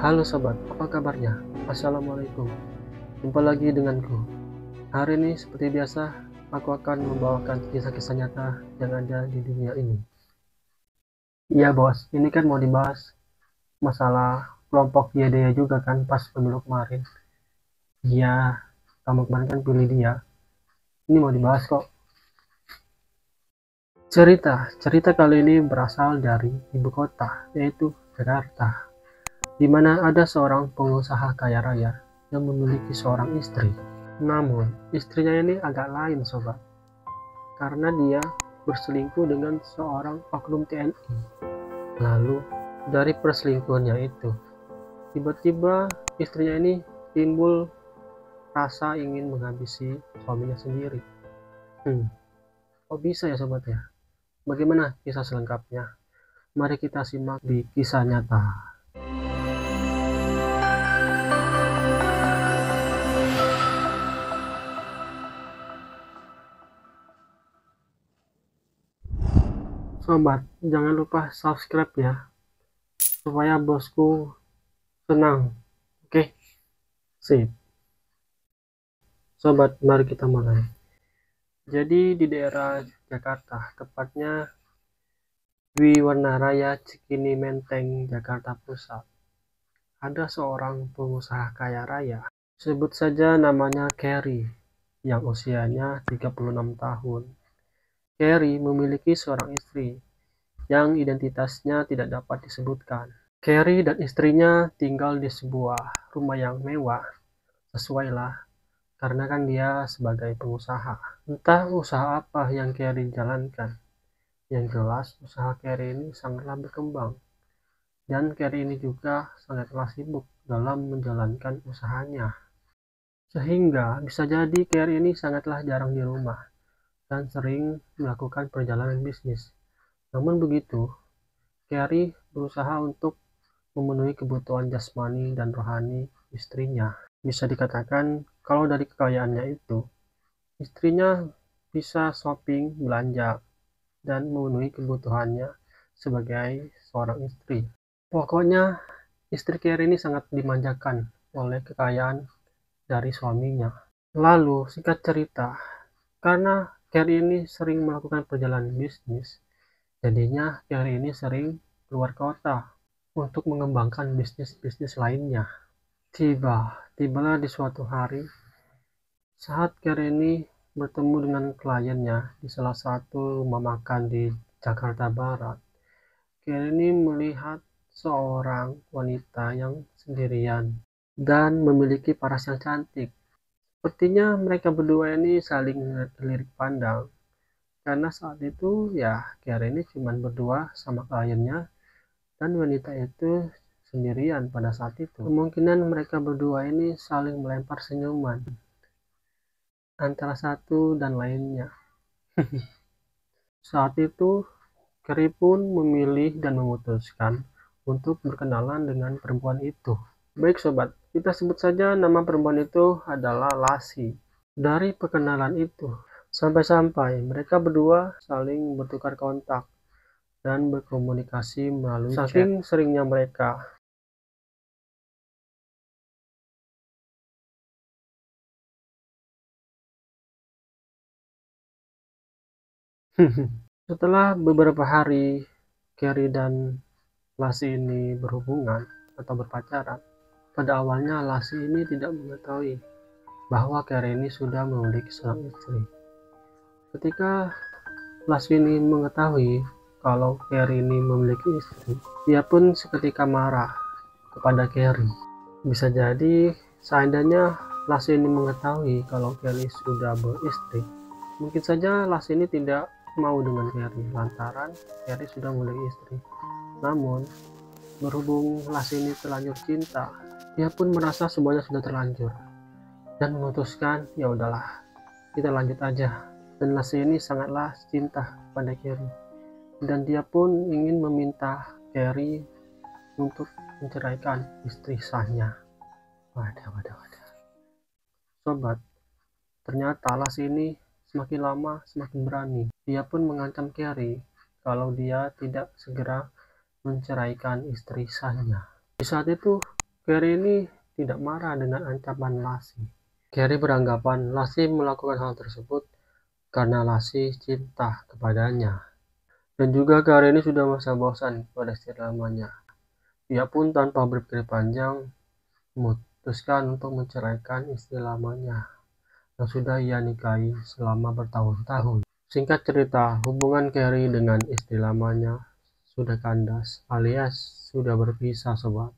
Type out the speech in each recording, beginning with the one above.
Halo sobat, apa kabarnya? Assalamualaikum. Jumpa lagi denganku. Hari ini seperti biasa, aku akan membawakan kisah-kisah nyata yang ada di dunia ini. Iya bos, ini kan mau dibahas masalah kelompok dia juga kan pas pemilu kemarin. Iya, kamu kemarin kan pilih dia. Ini mau dibahas kok. Cerita kali ini berasal dari ibu kota, yaitu Jakarta, di mana ada seorang pengusaha kaya raya yang memiliki seorang istri. Namun, istrinya ini agak lain sobat, karena dia berselingkuh dengan seorang oknum TNI. Lalu, dari perselingkuhannya itu, tiba-tiba istrinya ini timbul rasa ingin menghabisi suaminya sendiri. Kok bisa ya sobat ya? Bagaimana kisah selengkapnya? Mari kita simak di kisah nyata. Sobat, jangan lupa subscribe ya, supaya bosku senang. Oke, sip. Sobat, mari kita mulai. Jadi di daerah Jakarta, tepatnya di Warna Raya Cikini Menteng, Jakarta Pusat, ada seorang pengusaha kaya raya. Sebut saja namanya Carrie, yang usianya 36 tahun. Carrie memiliki seorang istri, yang identitasnya tidak dapat disebutkan. Carrie dan istrinya tinggal di sebuah rumah yang mewah, sesuai lah, karena kan dia sebagai pengusaha. Entah usaha apa yang Carrie jalankan. Yang jelas, usaha Carrie ini sangatlah berkembang. Dan Carrie ini juga sangatlah sibuk dalam menjalankan usahanya. Sehingga bisa jadi Carrie ini sangatlah jarang di rumah dan sering melakukan perjalanan bisnis. Namun begitu, Carrie berusaha untuk memenuhi kebutuhan jasmani dan rohani istrinya. Bisa dikatakan kalau dari kekayaannya itu, istrinya bisa shopping, belanja, dan memenuhi kebutuhannya sebagai seorang istri. Pokoknya istri Carrie ini sangat dimanjakan oleh kekayaan dari suaminya. Lalu singkat cerita, karena Carrie ini sering melakukan perjalanan bisnis, jadinya Carrie ini sering keluar kota untuk mengembangkan bisnis-bisnis lainnya. Tibalah di suatu hari saat Carrie ini bertemu dengan kliennya di salah satu rumah makan di Jakarta Barat. Carrie ini melihat seorang wanita yang sendirian dan memiliki paras yang cantik. Sepertinya mereka berdua ini saling lirik pandang, karena saat itu ya Carrie ini cuma berdua sama kliennya dan wanita itu sendirian pada saat itu. Kemungkinan mereka berdua ini saling melempar senyuman antara satu dan lainnya. Saat itu Carrie pun memilih dan memutuskan untuk berkenalan dengan perempuan itu. Baik sobat, kita sebut saja nama perempuan itu adalah Lassi. Dari perkenalan itu, sampai-sampai mereka berdua saling bertukar kontak dan berkomunikasi melalui saking seringnya mereka. Setelah beberapa hari, Carrie dan Lassi ini berhubungan atau berpacaran. Pada awalnya Lassi ini tidak mengetahui bahwa Carrie ini sudah memiliki seorang istri. Ketika Lassi ini mengetahui kalau Carrie ini memiliki istri, dia pun seketika marah kepada Carrie. Bisa jadi seandainya Lassi ini mengetahui kalau Carrie sudah beristri, mungkin saja Lassi ini tidak mau dengan Carrie lantaran Carrie sudah memiliki istri. Namun berhubung Lassi ini terlanjur cinta, dia pun merasa semuanya sudah terlanjur dan memutuskan ya udahlah, kita lanjut aja. Dan Lassi ini sangatlah cinta pada Carrie dan dia pun ingin meminta Carrie untuk menceraikan istri sahnya. Wadah. Sobat, ternyata Lassi ini semakin lama semakin berani. Dia pun mengancam Carrie kalau dia tidak segera menceraikan istri sahnya. Di saat itu Carrie ini tidak marah dengan ancaman Lassie. Carrie beranggapan Lassie melakukan hal tersebut karena Lassie cinta kepadanya. Dan juga Carrie ini sudah masa bosan pada istri lamanya. Ia pun tanpa berpikir panjang memutuskan untuk menceraikan istri lamanya yang sudah ia nikahi selama bertahun-tahun. Singkat cerita, hubungan Carrie dengan istri lamanya sudah kandas alias sudah berpisah sobat.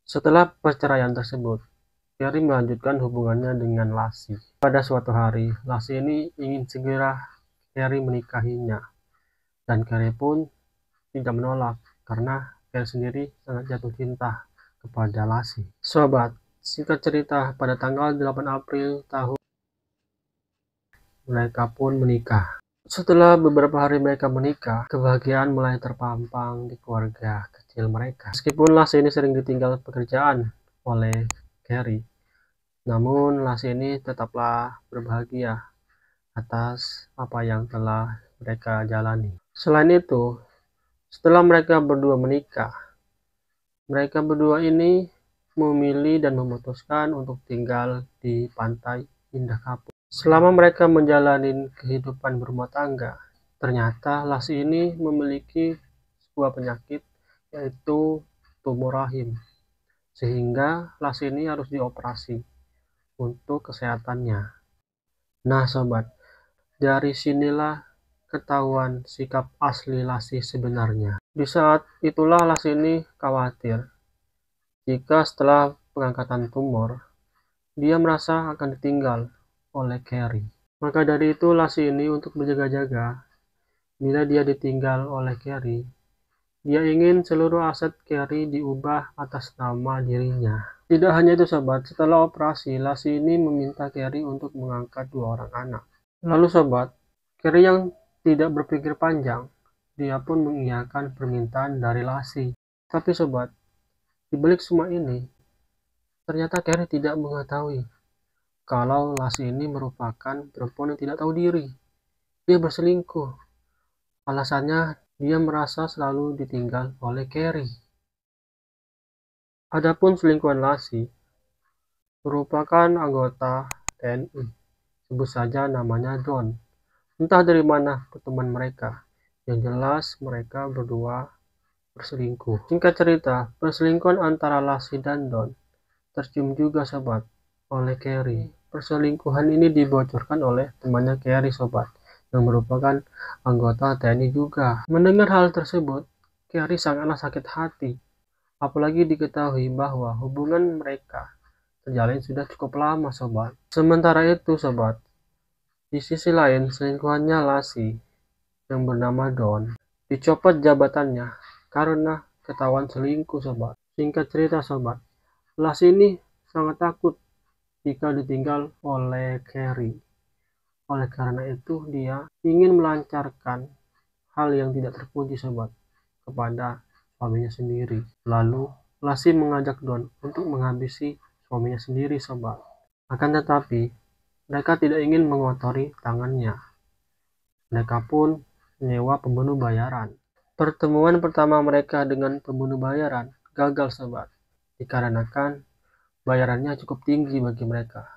Setelah perceraian tersebut, Carrie melanjutkan hubungannya dengan Lassie. Pada suatu hari, Lassie ini ingin segera Carrie menikahinya. Dan Carrie pun tidak menolak karena Carrie sendiri sangat jatuh cinta kepada Lassie. Sobat, singkat cerita, pada tanggal 8 April tahun mereka pun menikah. Setelah beberapa hari mereka menikah, kebahagiaan mulai terpampang di keluarga kecil mereka. Meskipun Lassie ini sering ditinggal pekerjaan oleh Carrie, namun Lassie ini tetaplah berbahagia atas apa yang telah mereka jalani. Selain itu, setelah mereka berdua menikah, mereka berdua ini memilih dan memutuskan untuk tinggal di Pantai Indah Kapuk. Selama mereka menjalani kehidupan berumah tangga, ternyata Lassie ini memiliki sebuah penyakit yaitu tumor rahim. Sehingga Lassie ini harus dioperasi untuk kesehatannya. Nah sobat, dari sinilah ketahuan sikap asli Lassie sebenarnya. Di saat itulah Lassie ini khawatir jika setelah pengangkatan tumor, dia merasa akan ditinggal oleh Carrie. Maka dari itu Lassie ini untuk berjaga-jaga, bila dia ditinggal oleh Carrie, dia ingin seluruh aset Carrie diubah atas nama dirinya. Tidak hanya itu sobat, setelah operasi, Lassie ini meminta Carrie untuk mengangkat 2 orang anak. Lalu sobat, Carrie yang tidak berpikir panjang, dia pun mengiyakan permintaan dari Lassie. Tapi sobat, di balik semua ini, ternyata Carrie tidak mengetahui kalau Lassie ini merupakan perempuan yang tidak tahu diri. Dia berselingkuh. Alasannya, dia merasa selalu ditinggal oleh Carrie. Adapun selingkuhan Lassie merupakan anggota TNI. Sebut saja namanya Don. Entah dari mana pertemuan mereka. Yang jelas mereka berdua berselingkuh. Singkat cerita, perselingkuhan antara Lassie dan Don tercium juga sobat oleh Carrie. Perselingkuhan ini dibocorkan oleh temannya Carrie sobat, yang merupakan anggota TNI juga. Mendengar hal tersebut, Carrie sangatlah sakit hati. Apalagi diketahui bahwa hubungan mereka terjalin sudah cukup lama sobat. Sementara itu sobat, di sisi lain selingkuhannya Lassie yang bernama Don dicopot jabatannya karena ketahuan selingkuh sobat. Singkat cerita sobat, Lassie ini sangat takut jika ditinggal oleh Carrie. Oleh karena itu dia ingin melancarkan hal yang tidak terpuji sobat kepada suaminya sendiri. Lalu Lassie mengajak Don untuk menghabisi suaminya sendiri sobat. Akan tetapi mereka tidak ingin mengotori tangannya. Mereka pun menyewa pembunuh bayaran. Pertemuan pertama mereka dengan pembunuh bayaran gagal sobat, dikarenakan bayarannya cukup tinggi bagi mereka.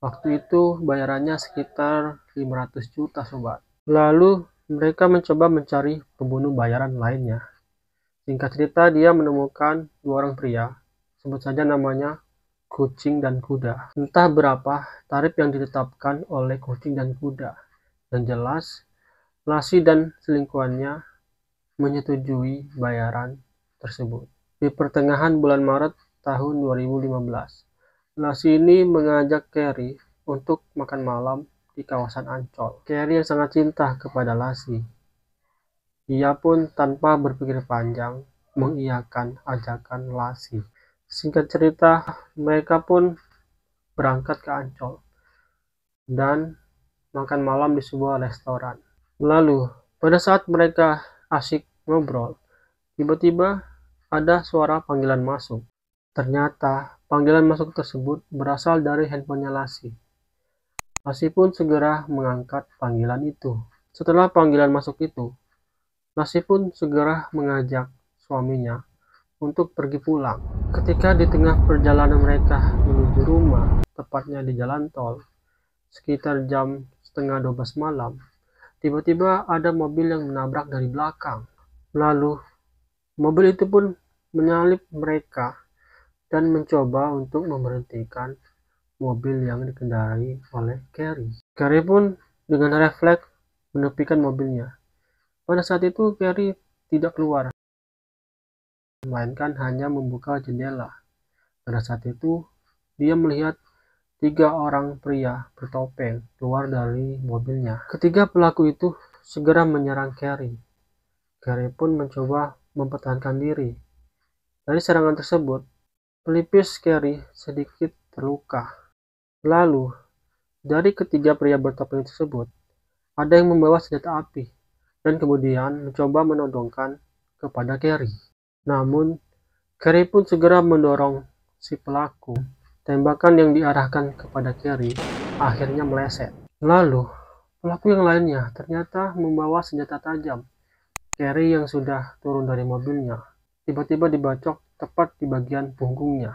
Waktu itu bayarannya sekitar 500 juta sobat. Lalu mereka mencoba mencari pembunuh bayaran lainnya. Singkat cerita dia menemukan 2 orang pria, sebut saja namanya Kucing dan Kuda. Entah berapa tarif yang ditetapkan oleh Kucing dan Kuda. Dan jelas Lassie dan selingkuhannya menyetujui bayaran tersebut. Di pertengahan bulan Maret tahun 2015, Lassie ini mengajak Carrie untuk makan malam di kawasan Ancol. Carrie yang sangat cinta kepada Lassie, ia pun tanpa berpikir panjang mengiyakan ajakan Lassie. Singkat cerita, mereka pun berangkat ke Ancol dan makan malam di sebuah restoran. Lalu, pada saat mereka asyik ngobrol, tiba-tiba ada suara panggilan masuk. Ternyata panggilan masuk tersebut berasal dari handphonenya Lassie. Lassie pun segera mengangkat panggilan itu. Setelah panggilan masuk itu, Lassie pun segera mengajak suaminya untuk pergi pulang. Ketika di tengah perjalanan mereka menuju rumah, tepatnya di jalan tol, sekitar jam setengah 12 malam, tiba-tiba ada mobil yang menabrak dari belakang. Lalu, mobil itu pun menyalip mereka dan mencoba untuk memberhentikan mobil yang dikendarai oleh Carrie. Carrie pun dengan refleks menepikan mobilnya. Pada saat itu Carrie tidak keluar, melainkan hanya membuka jendela. Pada saat itu, dia melihat 3 orang pria bertopeng keluar dari mobilnya. Ketiga pelaku itu segera menyerang Carrie. Carrie pun mencoba mempertahankan diri. Dari serangan tersebut, pelipis Carrie sedikit terluka. Lalu, dari ketiga pria bertopeng tersebut, ada yang membawa senjata api dan kemudian mencoba menodongkan kepada Carrie. Namun, Carrie pun segera mendorong si pelaku. Tembakan yang diarahkan kepada Carrie akhirnya meleset. Lalu, pelaku yang lainnya ternyata membawa senjata tajam. Carrie yang sudah turun dari mobilnya tiba-tiba dibacok tepat di bagian punggungnya.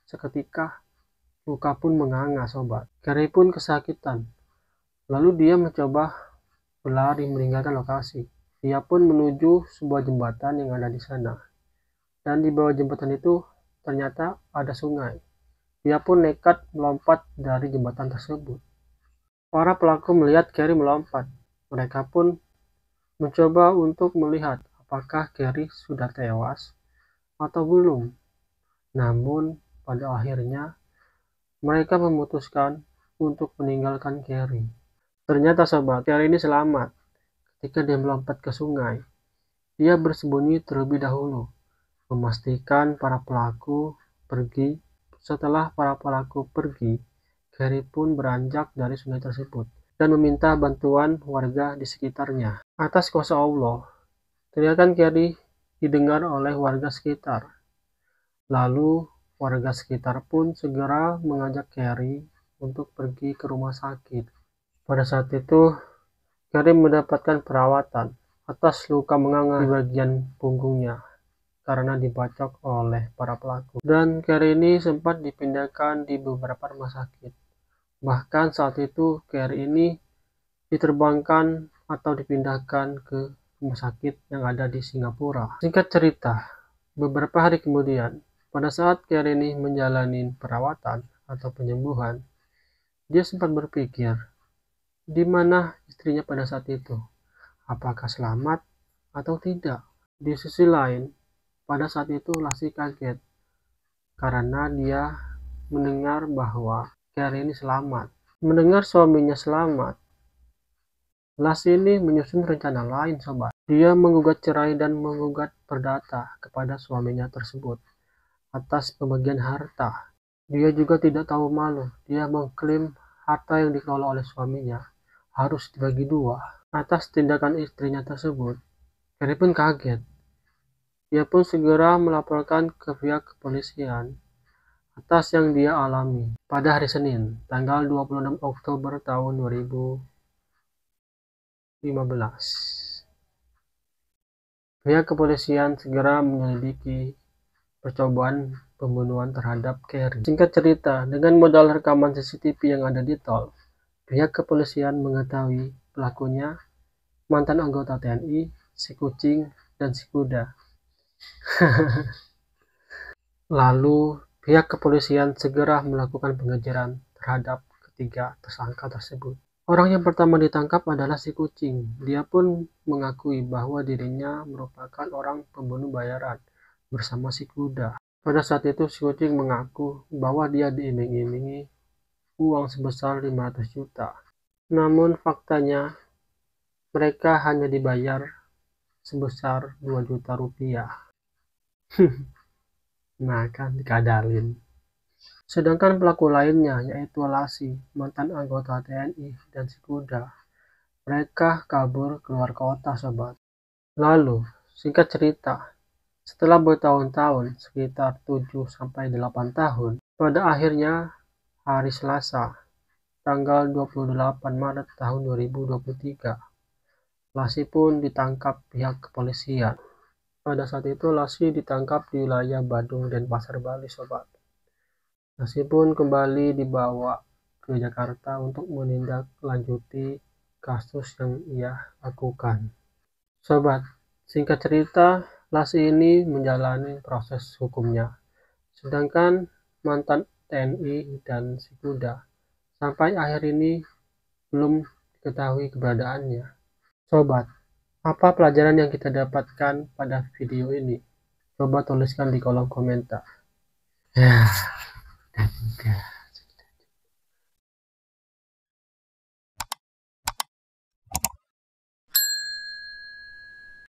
Seketika, luka pun menganga, sobat. Carrie pun kesakitan. Lalu dia mencoba berlari meninggalkan lokasi. Dia pun menuju sebuah jembatan yang ada di sana. Dan di bawah jembatan itu ternyata ada sungai. Dia pun nekat melompat dari jembatan tersebut. Para pelaku melihat Carrie melompat. Mereka pun mencoba untuk melihat apakah Carrie sudah tewas atau belum. Namun pada akhirnya mereka memutuskan untuk meninggalkan Carrie. Ternyata sobat, Carrie ini selamat. Ketika dia melompat ke sungai, dia bersembunyi terlebih dahulu, memastikan para pelaku pergi. Setelah para pelaku pergi, Carrie pun beranjak dari sungai tersebut dan meminta bantuan warga di sekitarnya. Atas kuasa Allah, teriakan Carrie didengar oleh warga sekitar. Lalu warga sekitar pun segera mengajak Carrie untuk pergi ke rumah sakit. Pada saat itu, Carrie mendapatkan perawatan atas luka menganga di bagian punggungnya karena dibacok oleh para pelaku. Dan Carrie ini sempat dipindahkan di beberapa rumah sakit. Bahkan saat itu Carrie ini diterbangkan atau dipindahkan ke rumah sakit yang ada di Singapura. Singkat cerita, beberapa hari kemudian, pada saat Carrie ini menjalani perawatan atau penyembuhan, dia sempat berpikir, di mana istrinya pada saat itu? Apakah selamat atau tidak? Di sisi lain, pada saat itu Lassie kaget karena dia mendengar bahwa Carrie ini selamat. Mendengar suaminya selamat, Lassie ini menyusun rencana lain, sobat. Dia menggugat cerai dan menggugat perdata kepada suaminya tersebut atas pembagian harta. Dia juga tidak tahu malu. Dia mengklaim harta yang dikelola oleh suaminya harus dibagi 2. Atas tindakan istrinya tersebut, Carrie pun kaget. Dia pun segera melaporkan ke pihak kepolisian atas yang dia alami. Pada hari Senin, tanggal 26 Oktober tahun 2015, pihak kepolisian segera menyelidiki percobaan pembunuhan terhadap Carrie. Singkat cerita, dengan modal rekaman CCTV yang ada di tol, pihak kepolisian mengetahui pelakunya mantan anggota TNI, si kucing, dan si kuda. Lalu, pihak kepolisian segera melakukan pengejaran terhadap ketiga tersangka tersebut. Orang yang pertama ditangkap adalah si kucing. Dia pun mengakui bahwa dirinya merupakan orang pembunuh bayaran bersama si kuda. Pada saat itu si kucing mengaku bahwa dia diiming-imingi uang sebesar 500 juta. Namun faktanya mereka hanya dibayar sebesar 2 juta rupiah. Nah kan dikadalin. Sedangkan pelaku lainnya yaitu Lassie, mantan anggota TNI, dan si kuda, mereka kabur keluar kota, sobat. Lalu, singkat cerita, setelah bertahun-tahun, sekitar 7-8 tahun, pada akhirnya hari Selasa, tanggal 28 Maret tahun 2023, Lassie pun ditangkap pihak kepolisian. Pada saat itu Lasi ditangkap di wilayah Badung dan Pasar Bali, sobat. Lasi pun kembali dibawa ke Jakarta untuk menindaklanjuti kasus yang ia lakukan. Sobat, singkat cerita, Lasi ini menjalani proses hukumnya, sedangkan mantan TNI dan si kuda sampai akhir ini belum diketahui keberadaannya. Sobat, apa pelajaran yang kita dapatkan pada video ini? Coba tuliskan di kolom komentar. Ya, dan juga.